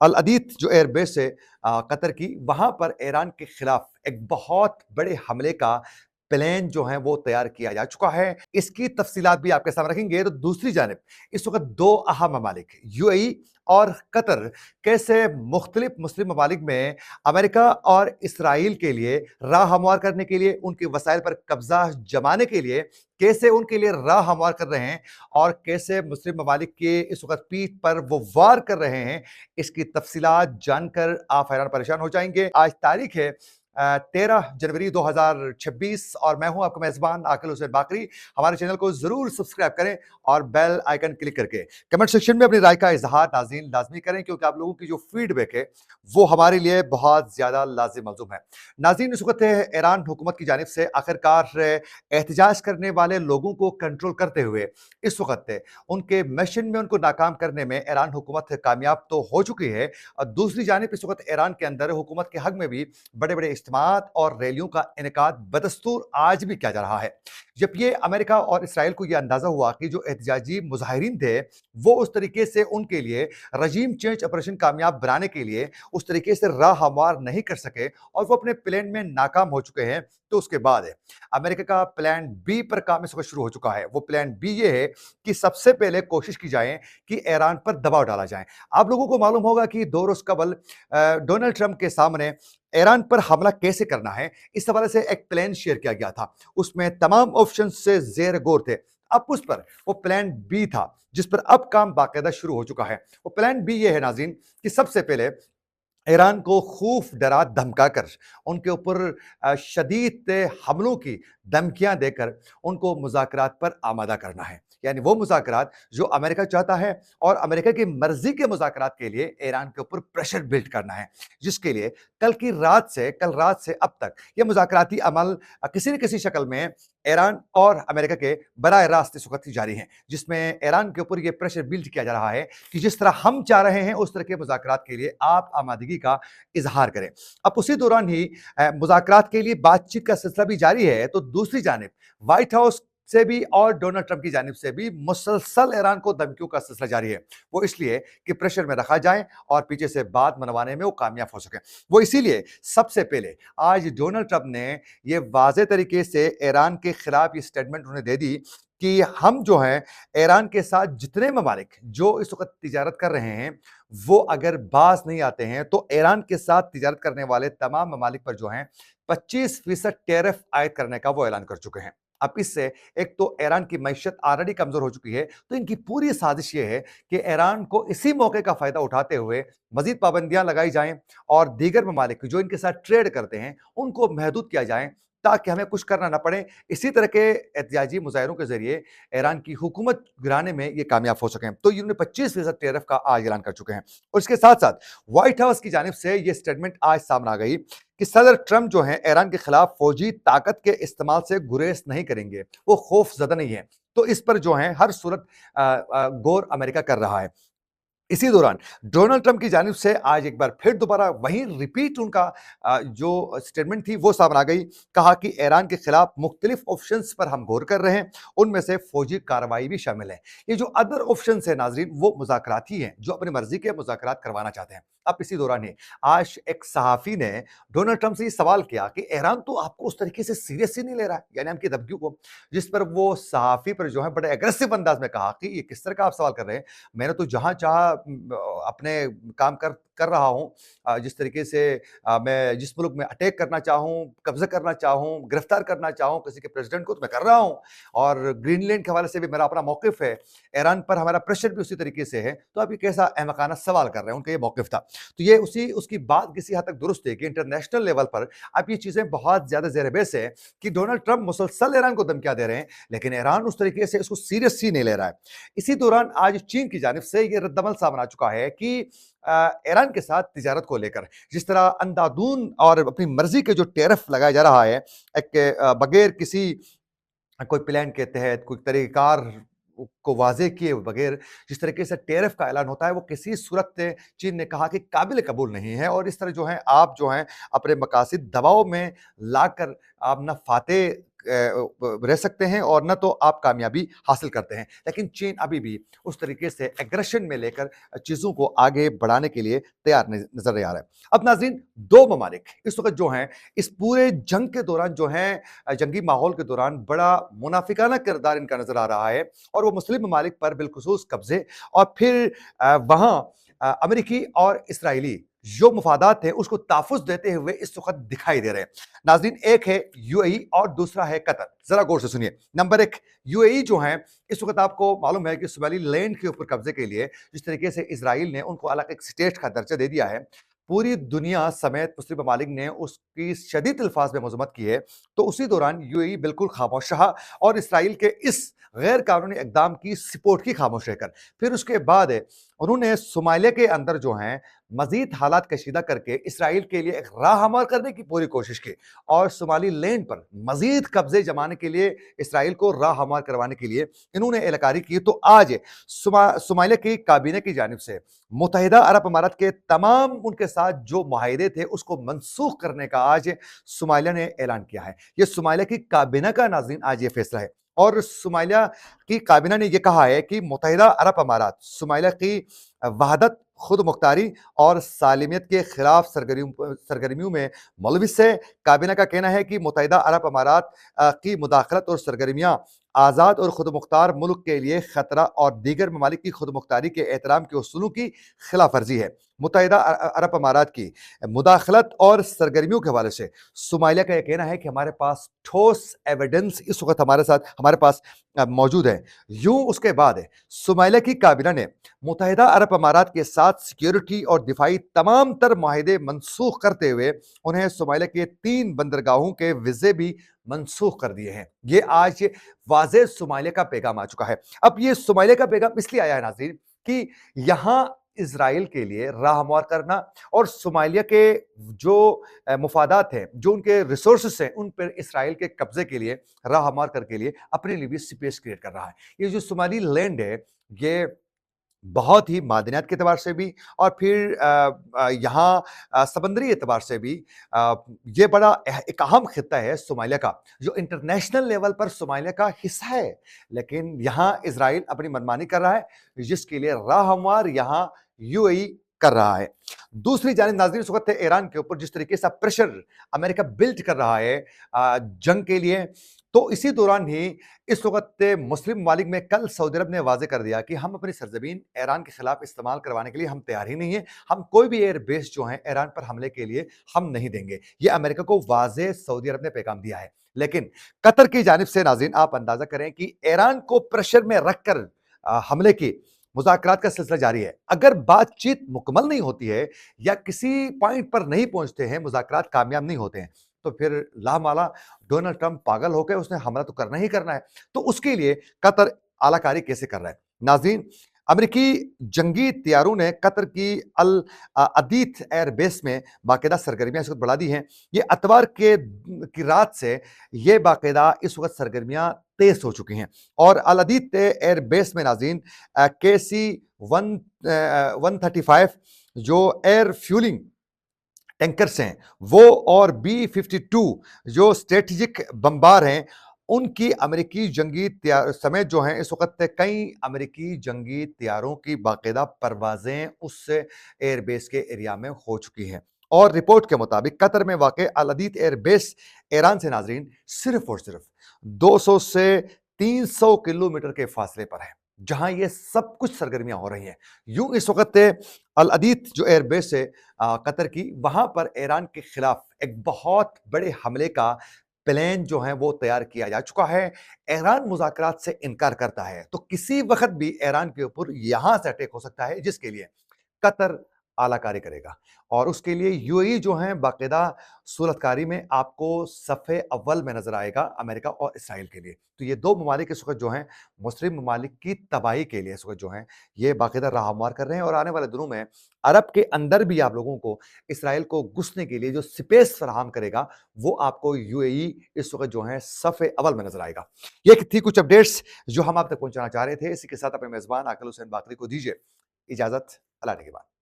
अल अदीद जो एयरबेस है कतर की, वहाँ पर ईरान के खिलाफ एक बहुत बड़े हमले का प्लान जो है वो तैयार किया जा चुका है। इसकी तफसीलात भी आपके सामने रखेंगे। तो दूसरी जानिब इस वक़्त 2 अहम ममालिक यूएई और कतर कैसे मुख्तलिफ मुस्लिम ममालिक में अमेरिका और इसराइल के लिए राह हमवार करने के लिए, उनके वसाइल पर कब्ज़ा जमाने के लिए कैसे उनके लिए राह हमवार कर रहे हैं और कैसे मुस्लिम ममालिक के इस वक़्त पीठ पर वो वार कर रहे हैं, इसकी तफसीलात जानकर आप हैरान परेशान हो जाएँगे। आज तारीख है 13 जनवरी 2026 और मैं हूं आपका मेज़बान आकिल हुसैन बाकरी। हमारे चैनल को ज़रूर सब्सक्राइब करें और बेल आइकन क्लिक करके कमेंट सेक्शन में अपनी राय का इज़हार नाज़रीन लाज़मी करें, क्योंकि आप लोगों की जो फीडबैक है, वो हमारे लिए बहुत ज़्यादा लाज़िम मलज़ूम है। नाज़रीन, इस वक़्त ईरान हुकूमत की जानिब से आखिरकार एहतजाज करने वाले लोगों को कंट्रोल करते हुए इस वक़्त उनके मिशन में उनको नाकाम करने में ईरान हुकूमत कामयाब तो हो चुकी है और दूसरी जानिब इस वक़्त ईरान के अंदर हुकूमत के हक में भी बड़े-बड़े इज्तिमात और रैलियों का इनेकाद बदस्तूर आज भी किया जा रहा है। जब ये अमेरिका और इसराइल को ये अंदाज़ा हुआ कि जो एहतजाजी मुज़ाहिरीन थे, वो उस तरीके से उनके लिए रजीम चेंज ऑपरेशन कामयाब बनाने के लिए उस तरीके से राह हमवार नहीं कर सके और वो अपने प्लान में नाकाम हो चुके हैं, तो उसके बाद अमेरिका का प्लान बी पर काम इस वक़्त शुरू हो चुका है। वो प्लान बी ये है कि सबसे पहले कोशिश की जाए कि ईरान पर दबाव डाला जाए। आप लोगों को मालूम होगा कि 2 रोज़ कबल डोनाल्ड ट्रंप के सामने ईरान पर हमला कैसे करना है, इस हवाले से एक प्लान शेयर किया गया था। उसमें तमाम ऑप्शन से ज़ेर गौर थे। अब उस पर वो प्लान बी था, जिस पर अब काम बाकायदा शुरू हो चुका है। वो प्लान बी ये है नाज़रीन कि सबसे पहले ईरान को खूफ डरा धमकाकर उनके ऊपर शदीद हमलों की धमकियां देकर उनको मुज़ाकरात पर आमादा करना है। यानी वो मुज़ाकरात जो अमेरिका चाहता है और अमेरिका की मर्जी के मुज़ाकरात के लिए ईरान के ऊपर प्रेशर बिल्ड करना है, जिसके लिए कल रात से अब तक ये मुज़ाकराती अमल किसी न किसी शक्ल में ईरान और अमेरिका के बराह रास्त इस वक्त जारी हैं, जिसमें ईरान के ऊपर ये प्रेशर बिल्ड किया जा रहा है कि जिस तरह हम चाह रहे हैं उस तरह के मुज़ाकरात के लिए आप आमादगी का इज़हार करें। अब उसी दौरान ही मुज़ाकरात के लिए बातचीत का सिलसिला भी जारी है, तो दूसरी जानिब व्हाइट हाउस से भी और डोनाल्ड ट्रंप की जानिब से भी मुसलसल ईरान को धमकियों का सिलसिला जारी है। वो इसलिए कि प्रेशर में रखा जाए और पीछे से बात मनवाने में वो कामयाब हो सके। वो इसीलिए सबसे पहले आज डोनाल्ड ट्रंप ने ये वाज़ेह तरीके से ईरान के खिलाफ ये स्टेटमेंट उन्हें दे दी कि हम जो हैं ईरान के साथ जितने ममालिक जो इस वक़्त तिजारत कर रहे हैं, वो अगर बाज़ नहीं आते हैं, तो ईरान के साथ तिजारत करने वाले तमाम ममालिक पर जो हैं 25% टैरिफ आयद करने का वो ऐलान कर चुके हैं। अब इससे एक तो ईरान की मईशत ऑलरेडी कमज़ोर हो चुकी है, तो इनकी पूरी साजिश ये है कि ईरान को इसी मौके का फ़ायदा उठाते हुए मज़ीद पाबंदियाँ लगाई जाएँ और दीगर ममालिक जो इनके साथ ट्रेड करते हैं, उनको महदूद किया जाए, ताकि हमें कुछ करना ना पड़े। इसी तरह के एहतिजाजी मुज़ाहिरों के ज़रिए ईरान की हुकूमत गिराने में ये कामयाब हो सकें। तो इन्होंने 25% टैरिफ का आज ऐलान कर चुके हैं और इसके साथ-साथ व्हाइट हाउस की जानिब से ये स्टेटमेंट आज सामने आ गई कि सदर ट्रंप जो हैं ईरान के खिलाफ फौजी ताकत के इस्तेमाल से गुरेज नहीं करेंगे, वो खौफज़दा नहीं है। तो इस पर जो है हर सूरत गौर अमेरिका कर रहा है। इसी दौरान डोनाल्ड ट्रंप की जानिब से आज एक बार फिर दोबारा वही रिपीट उनका जो स्टेटमेंट थी वो सामने आ गई। कहा कि ईरान के खिलाफ मुख्तलिफ ऑप्शंस पर हम गौर कर रहे हैं, उनमें से फौजी कार्रवाई भी शामिल है। ये जो अदर ऑप्शंस है नाजरीन, वो मुज़ाकरात ही हैं, जो अपनी मर्जी के मुज़ाकरात करवाना चाहते हैं। अब इसी दौरान ही आज एक सहाफ़ी ने डोनाल्ड ट्रंप से ये सवाल किया कि ईरान तो आपको उस तरीके से सीरियसली नहीं ले रहा है, यानी आपकी धमकियों को, जिस पर वो सहाफ़ी पर जो है बड़े एग्रेसिव अंदाज में कहा कि ये किस तरह का आप सवाल कर रहे हैं? मैंने तो जहाँ चाहा अपने काम कर रहा हूँ। जिस तरीके से मैं जिस मुल्क में अटैक करना चाहूँ, कब्ज़ा करना चाहूँ, गिरफ्तार करना चाहूँ किसी के प्रेसिडेंट को, तो मैं कर रहा हूँ और ग्रीनलैंड के हवाले से भी मेरा अपना मौक़िफ़ है। ईरान पर हमारा प्रेशर भी उसी तरीके से है। तो आप ये कैसा अहमकाना सवाल कर रहे हैं? उनका ये मौक़िफ़ था। तो ये उसी उसकी बात किसी हद तक दुरुस्त है कि इंटरनेशनल लेवल पर अब ये चीज़ें बहुत ज़्यादा ज़ेर-ए-बहस है कि डोनाल्ड ट्रंप मुसलसल ईरान को धमकियाँ दे रहे हैं, लेकिन ईरान उस तरीके से इसको सीरियसली नहीं ले रहा है। इसी दौरान आज चीन की जानिब से ये रद्दमल सामने आ चुका है कि ईरान के साथ तिजारत को लेकर जिस तरह अंधाधुंध और अपनी मर्जी के जो टैरिफ लगाया जा रहा है, एक बगैर किसी कोई प्लान के तहत, कोई तरीक़ार को वाज़ेह किए बगैर जिस तरीके से टैरिफ का ऐलान होता है, वो किसी सूरत से चीन ने कहा कि काबिल कबूल नहीं है और इस तरह जो है आप जो हैं अपने मकासद दबाव में लाकर आप ना फ़ाते रह सकते हैं और न तो आप कामयाबी हासिल करते हैं। लेकिन चीन अभी भी उस तरीके से एग्रेशन में लेकर चीज़ों को आगे बढ़ाने के लिए तैयार नज़र नहीं आ रहा है। अब नाज़रीन, 2 ममालिक इस वक़्त जो हैं, इस पूरे जंग के दौरान जो हैं जंगी माहौल के दौरान बड़ा मुनाफ़िकाना किरदार इनका नज़र आ रहा है और वो मुस्लिम ममालिक पर बिलख़ुसूस कब्ज़े और फिर वहाँ अमेरिकी और इस्राएली जो मुफ़ादात थे उसको तहफ़्फ़ुज़ देते हुए इस वक़्त दिखाई दे रहे हैं। नाज़रीन, एक है यूएई और दूसरा है कतर। ज़रा गौर से सुनिए। नंबर 1, यूएई जो है, इस वक़्त आपको मालूम है कि सोमाली लैंड के ऊपर कब्ज़े के लिए जिस तरीके से इज़राइल ने उनको अलग एक स्टेट का दर्जा दे दिया है, पूरी दुनिया समेत मुस्लिम ममालिक ने उसकी शदीद अल्फ़ाज़ में मज़म्मत की है। तो उसी दौरान यूएई बिल्कुल ख़ामोश रहा और इज़राइल के इस गैर कानूनी इक़दाम की सपोर्ट की ख़ामोश रहकर। फिर उसके बाद उन्होंने सोमालिया के अंदर जो हैं मज़ीद हालात कशीदा करके इस्राएल के लिए एक राह हमार करने की पूरी कोशिश की और सोमाली लैंड पर मज़ीद कब्ज़े जमाने के लिए, इस्राएल को राह हमार करवाने के लिए इन्होंने एहलकारी की। तो आज सोमालिया की काबीना की जानिब से मुत्तहिदा अरब अमारात के तमाम उनके साथ जो मुआहिदे थे उसको मनसूख करने का आज सोमालिया ने ऐलान किया है। ये सोमालिया की काबीना का नाज़रीन आज ये फैसला है और सोमालिया की काबीना ने यह कहा है कि मुत्तहिदा अरब अमारात सोमालिया की वहदत, खुद मुख्तारी और सालिमियत के खिलाफ सरगर्मियों में मुलविस है। काबीना का कहना है कि मुत्तहिदा अरब अमारात की मुदाखलत और सरगर्मियाँ आज़ाद और खुद मुख्तार मुल्क के लिए खतरा और दीगर ममालिक की खुद मुख्तारी के एहतराम के उसूलों की खिलाफ वर्जी है। मुत्तहिदा अरब अमारात की मुदाखलत और सरगर्मियों के हवाले से सोमालिया का यह कहना है कि हमारे पास ठोस एविडेंस इस वक्त हमारे पास मौजूद है। यूं उसके बाद सोमालिया की काबीना ने मुत्तहिदा अरब अमारात के साथ सिक्योरिटी और दिफाई तमाम तर माहिदे मनसूख करते हुए उन्हें सोमालिया के 3 बंदरगाहों के वीज़े भी मनसूख कर दिए हैं। ये आज वाज़ेह सोमालिया का पैगाम आ चुका है। अब ये सोमालिया का पैगाम इसलिए आया है नाज़रीन कि यहाँ इज़राइल के लिए राह हमवार करना और सोमालिया के जो मुफादात हैं, जो उनके रिसोर्सेस हैं, उन पर इज़राइल के कब्ज़े के लिए राह हमवार करके लिए अपने लिए भी स्पेस क्रिएट कर रहा है। ये जो सोमाली लैंड है, ये बहुत ही मादनियात के एतबार से भी और फिर यहाँ समंदरी एतबार से भी अ, ये बड़ा एक अहम खित्ता है सोमालिया का, जो इंटरनेशनल लेवल पर सोमालिया का हिस्सा है। लेकिन यहाँ इज़राइल अपनी मनमानी कर रहा है, जिसके लिए राह हमवार यहाँ यूएई कर रहा है। दूसरी जानिब नाज़रीन, इस वक़्त ईरान के ऊपर जिस तरीके से प्रेशर अमेरिका बिल्ड कर रहा है जंग के लिए, तो इसी दौरान ही इस वक़्त मुस्लिम ममालिक में कल सऊदी अरब ने वाज़ेह कर दिया कि हम अपनी सरज़मीन ईरान के खिलाफ इस्तेमाल करवाने के लिए हम तैयार ही नहीं हैं। हम कोई भी एयर बेस जो है ईरान पर हमले के लिए हम नहीं देंगे। ये अमेरिका को वाज़ेह सऊदी अरब ने पैगाम दिया है। लेकिन कतर की जानिब से नाज़रीन आप अंदाज़ा करें कि ईरान को प्रेशर में रखकर हमले की मुज़ाकरात का सिलसिला जारी है। अगर बातचीत मुकम्मल नहीं होती है या किसी पॉइंट पर नहीं पहुँचते हैं, मुज़ाकरात कामयाब नहीं होते हैं, तो फिर लामाला डोनाल्ड ट्रंप पागल हो गए, उसने हमला तो करना ही करना है। तो उसके लिए कतर आलाकारी कैसे कर रहा है? नाज़रीन, अमेरिकी जंगी तैयारों ने कतर की अदीत एयर बेस में बाकायदा सरगर्मियाँ इस वक़्त बढ़ा दी हैं। ये इतवार की रात से ये बाकायदा इस वक़्त सरगर्मियाँ तेज़ हो चुकी हैं और अल अदीत एयर बेस में नाज़रीन केसी 135 जो एयर फ्यूलिंग टैंकर्स हैं, वो और बी-52 जो स्ट्रेटेजिक बमबार हैं, उनकी अमेरिकी जंगी तैयार समेत जो हैं इस वक़्त कई अमेरिकी जंगी तैयारों की बाकायदा परवाज़ें उस एयरबेस के एरिया में हो चुकी हैं। और रिपोर्ट के मुताबिक कतर में वाक़ अल अदीद एयरबेस ईरान से नाज़रीन सिर्फ़ और सिर्फ़ 200 से 300 किलोमीटर के फ़ासले पर है, जहाँ ये सब कुछ सरगर्मियाँ हो रही हैं। यूँ इस वक़्त अल अदीद जो एयरबेस है कतर की, वहाँ पर ईरान के खिलाफ एक बहुत बड़े हमले का प्लान जो है वो तैयार किया जा चुका है। ईरान मुज़ाकरात से इनकार करता है, तो किसी वक़्त भी ईरान के ऊपर यहाँ से अटैक हो सकता है, जिसके लिए कतर आलाकारी करेगा और उसके लिए यूएई जो है बाकायदा सूरतकारी में आपको सफ़े अव्वल में नज़र आएगा अमेरिका और इसराइल के लिए। तो ये 2 ममालिक इस वक़्त जो हैं मुस्लिम ममालिक की तबाही के लिए इस वक़्त जो हैं ये बाकायदा राह हमवार कर रहे हैं और आने वाले दिनों में अरब के अंदर भी आप लोगों को इसराइल को घुसने के लिए जो स्पेस फराहम करेगा, वो आपको यूएई इस वक़्त जो है सफ़े अव्वल में नज़र आएगा। ये थी कुछ अपडेट्स जो हम आप तक पहुँचाना चाह रहे थे। इसी के साथ अपने मेज़बान आकिल हुसैन बाकरी को दीजिए इजाज़त। अल्लाह ने के बाद।